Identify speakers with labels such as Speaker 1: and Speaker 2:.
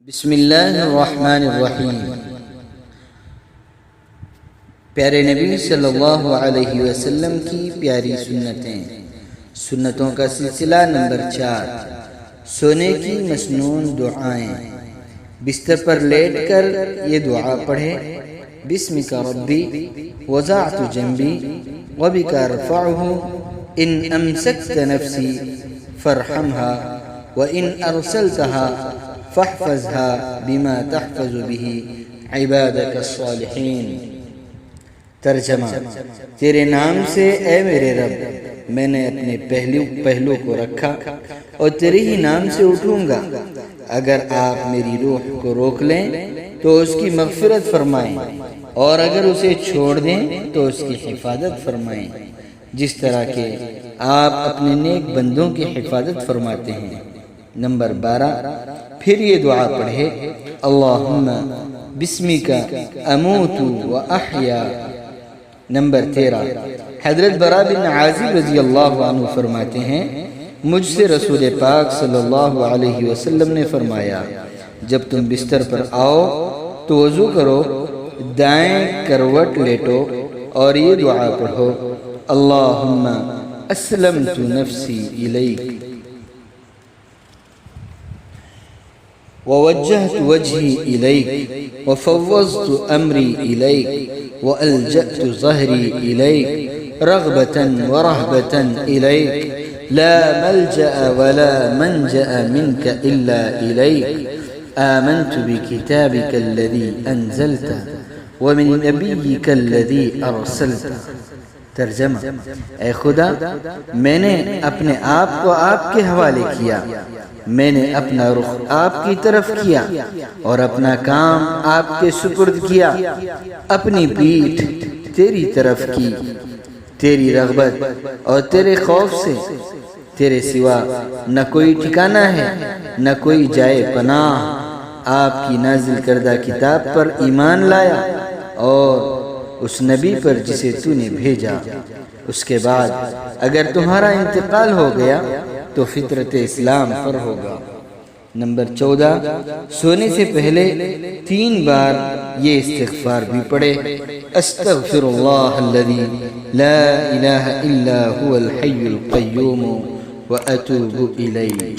Speaker 1: بسم اللہ الرحمن الرحیم۔ پیارے نبی صلی اللہ علیہ وسلم کی پیاری سنتوں کا سلسلہ نمبر 4، سونے کی مسنون دعائیں۔ بستر پر لیٹ کر یہ دعا پڑھیں: بسمک ربی وضعت جنبی وبک ارفعہ ان امسکت نفسی فارحمها وان ارسلتها فاحفظها بما تحفظ به عبادك الصالحین۔ ترجمہ: تیرے نام سے اے میرے رب، میں نے اپنے پہلو کو رکھا اور تیرے ہی نام سے اٹھوں گا۔ اگر آپ میری روح کو روک لیں تو اس کی مغفرت فرمائیں، اور اگر اسے چھوڑ دیں تو اس کی حفاظت فرمائیں، جس طرح کہ آپ اپنے نیک بندوں کی حفاظت فرماتے ہیں۔ نمبر 12، پھر یہ دعا پڑھے: اللہم بسمک اموت و احیا۔ نمبر 13، حضرت برا بن عازب رضی اللہ عنہ فرماتے ہیں، مجھ سے رسول پاک صلی اللہ علیہ وسلم نے فرمایا، جب تم بستر پر آؤ تو وضو کرو، دائیں کروٹ لیٹو اور یہ دعا پڑھو: اللہم اسلمت نفسی الیک ووجہت وجہی الیک وفوضت امری الیک والجأت ظہری الیک رغبتا ورہبتا الیک لا ملجأ ولا منجأ منک الا الیک آمنت بکتابک الذی انزلت ومن نبیک الذی ارسلت۔ ترجمہ: اے خدا، میں نے اپنے آپ کو آپ کے حوالے کیا، میں نے اپنا رخ آپ کی طرف کیا اور اپنا کام آپ کے سپرد کیا، اپنی پیٹھ تیری طرف کی، تیری رغبت اور تیرے خوف سے تیرے سوا نہ کوئی ٹھکانہ ہے نہ کوئی جائے پناہ۔ آپ کی نازل کردہ کتاب پر ایمان لایا اور اس نبی پر جسے تو نے بھیجا۔ اس کے بعد اگر تمہارا انتقال ہو گیا تو فطرت اسلام پر ہوگا۔ نمبر 14، سونے سے پہلے 3 بار یہ استغفار بھی پڑھے: استغفر اللہ الذی لا الہ الا هو الحی القیوم واتوب الیہ۔